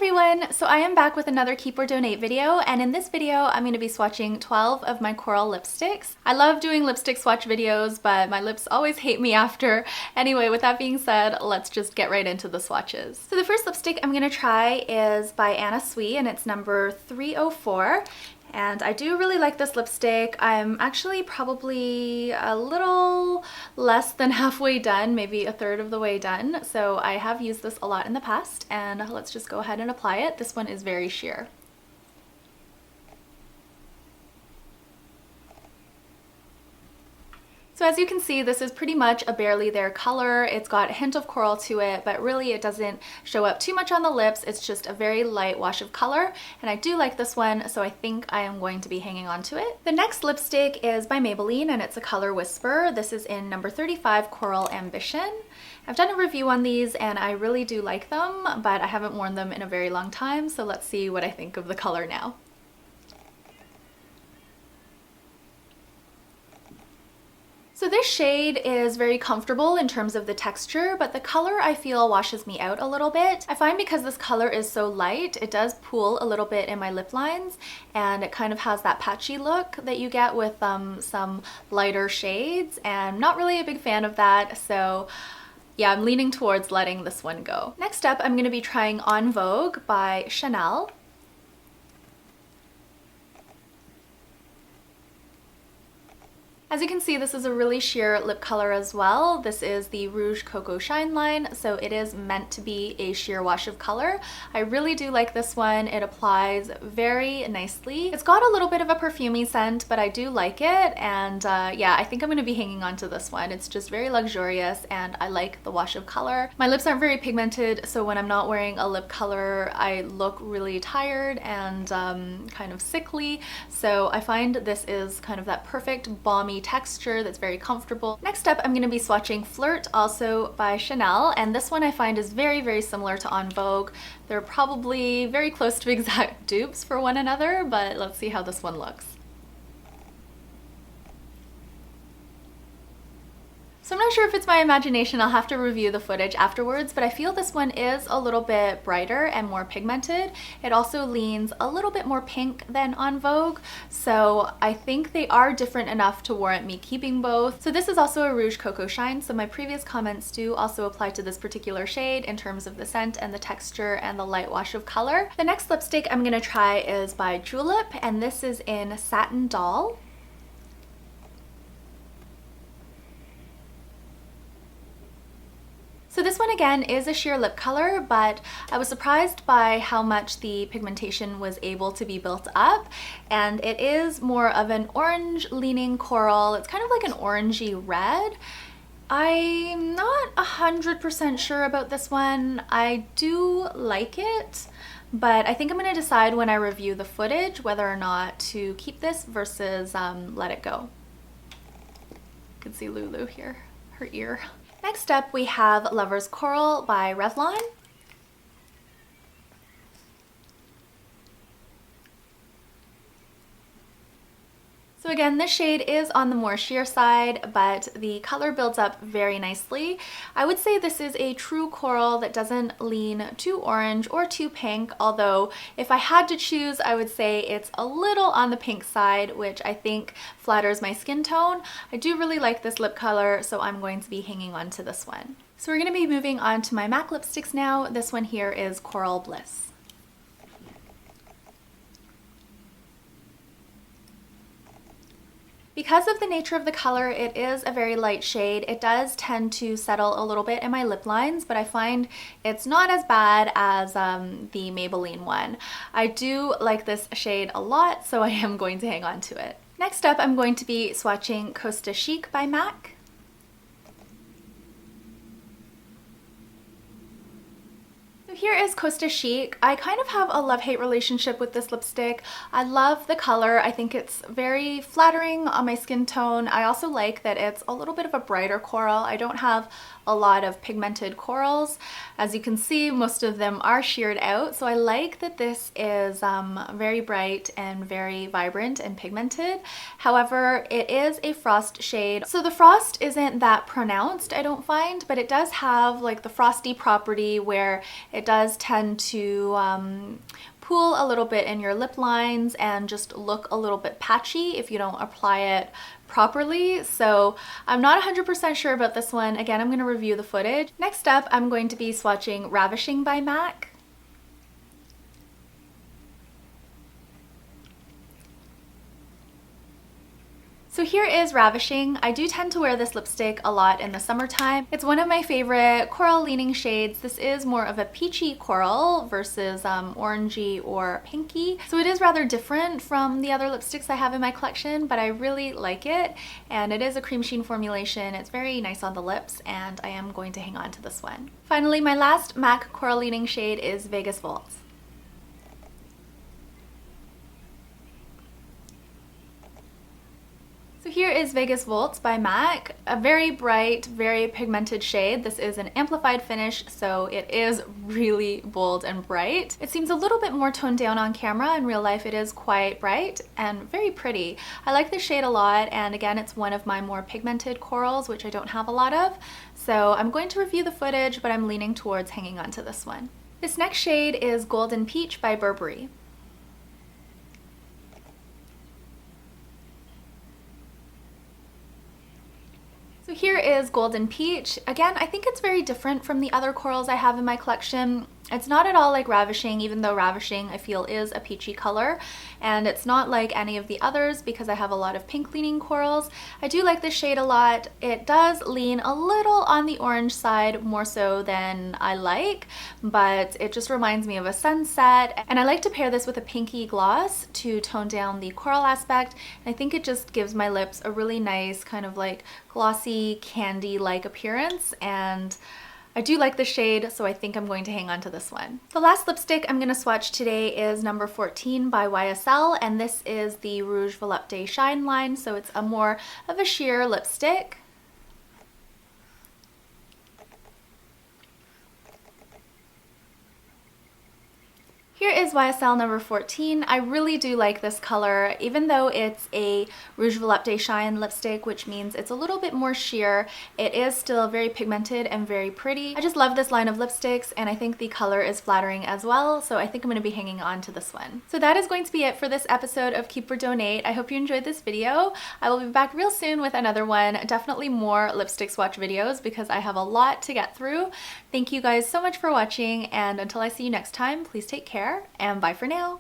everyone! So I am back with another Keep or Donate video, and in this video I'm going to be swatching 12 of my Coral lipsticks. I love doing lipstick swatch videos, but my lips always hate me after. Anyway, with that being said, let's just get right into the swatches. So the first lipstick I'm going to try is by Anna Sui, and it's number 304. And I do really like this lipstick. I'm actually probably a little less than halfway done, maybe a third of the way done. So I have used this a lot in the past, and let's just go ahead and apply it. This one is very sheer. So as you can see, this is pretty much a barely there color. It's got a hint of coral to it, but really it doesn't show up too much on the lips. It's just a very light wash of color, and I do like this one, so I think I am going to be hanging on to it. The next lipstick is by Maybelline, and it's a color Whisper. This is in number 35, Coral Ambition. I've done a review on these, and I really do like them, but I haven't worn them in a very long time, so let's see what I think of the color now. So this shade is very comfortable in terms of the texture, but the color I feel washes me out a little bit. I find because this color is so light, it does pool a little bit in my lip lines, and it kind of has that patchy look that you get with some lighter shades, and I'm not really a big fan of that, so yeah, I'm leaning towards letting this one go. Next up, I'm going to be trying On Vogue by Chanel. As you can see, this is a really sheer lip color as well. This is the Rouge Coco Shine line, so it is meant to be a sheer wash of color. I really do like this one. It applies very nicely. It's got a little bit of a perfumey scent, but I do like it, and yeah, I think I'm going to be hanging on to this one. It's just very luxurious, and I like the wash of color. My lips aren't very pigmented, so when I'm not wearing a lip color, I look really tired and kind of sickly, so I find this is kind of that perfect balmy texture that's very comfortable. Next up, I'm going to be swatching Flirt, also by Chanel, and this one I find is very, very similar to On Vogue. They're probably very close to exact dupes for one another, but let's see how this one looks. So I'm not sure if it's my imagination, I'll have to review the footage afterwards, but I feel this one is a little bit brighter and more pigmented. It also leans a little bit more pink than On Vogue, so I think they are different enough to warrant me keeping both. So this is also a Rouge Coco Shine, so my previous comments do also apply to this particular shade in terms of the scent and the texture and the light wash of color. The next lipstick I'm going to try is by Julep, and this is in Satin Doll. So this one again is a sheer lip color, but I was surprised by how much the pigmentation was able to be built up, and it is more of an orange leaning coral. It's kind of like an orangey red. I'm not 100% sure about this one. I do like it, but I think I'm going to decide when I review the footage whether or not to keep this versus let it go. You can see Lulu here, her ear. Next up, we have Lover's Coral by Revlon. So again, this shade is on the more sheer side, but the color builds up very nicely. I would say this is a true coral that doesn't lean too orange or too pink, although if I had to choose, I would say it's a little on the pink side, which I think flatters my skin tone. I do really like this lip color, so I'm going to be hanging on to this one. So we're going to be moving on to my MAC lipsticks now. This one here is Coral Bliss. Because of the nature of the color, it is a very light shade. It does tend to settle a little bit in my lip lines, but I find it's not as bad as the Maybelline one. I do like this shade a lot, so I am going to hang on to it. Next up, I'm going to be swatching Costa Chic by MAC. Here is Costa Chic. I kind of have a love-hate relationship with this lipstick. I love the color. I think it's very flattering on my skin tone. I also like that it's a little bit of a brighter coral. I don't have a lot of pigmented corals. As you can see, most of them are sheared out, so I like that this is very bright and very vibrant and pigmented. However, it is a frost shade, so the frost isn't that pronounced, I don't find, but it does have like the frosty property where it does tend to pool a little bit in your lip lines and just look a little bit patchy if you don't apply it properly. So I'm not 100% sure about this one. Again, I'm going to review the footage. Next up, I'm going to be swatching Ravishing by MAC. So here is Ravishing. I do tend to wear this lipstick a lot in the summertime. It's one of my favorite coral leaning shades. This is more of a peachy coral versus orangey or pinky. So it is rather different from the other lipsticks I have in my collection, but I really like it. And it is a cream sheen formulation. It's very nice on the lips, and I am going to hang on to this one. Finally, my last MAC coral leaning shade is Vegas Volts. So here is Vegas Volts by MAC, a very bright, very pigmented shade. This is an amplified finish, so it is really bold and bright. It seems a little bit more toned down on camera. In real life, it is quite bright and very pretty. I like this shade a lot, and again, it's one of my more pigmented corals, which I don't have a lot of. So I'm going to review the footage, but I'm leaning towards hanging on to this one. This next shade is Golden Peach by Burberry. So here is Golden Peach. Again, I think it's very different from the other corals I have in my collection. It's not at all like Ravishing, even though Ravishing I feel is a peachy color, and it's not like any of the others because I have a lot of pink leaning corals. I do like this shade a lot. It does lean a little on the orange side more so than I like, but it just reminds me of a sunset, and I like to pair this with a pinky gloss to tone down the coral aspect. And I think it just gives my lips a really nice kind of like glossy candy-like appearance, and I do like the shade, so I think I'm going to hang on to this one. The last lipstick I'm going to swatch today is number 14 by YSL, and this is the Rouge Volupte Shine line, so it's a more of a sheer lipstick. Here is YSL number 14. I really do like this color, even though it's a Rouge Volupte Shine lipstick, which means it's a little bit more sheer. It is still very pigmented and very pretty. I just love this line of lipsticks, and I think the color is flattering as well, so I think I'm going to be hanging on to this one. So that is going to be it for this episode of Keep or Donate. I hope you enjoyed this video. I will be back real soon with another one, definitely more lipstick swatch videos because I have a lot to get through. Thank you guys so much for watching, and until I see you next time, please take care, and bye for now.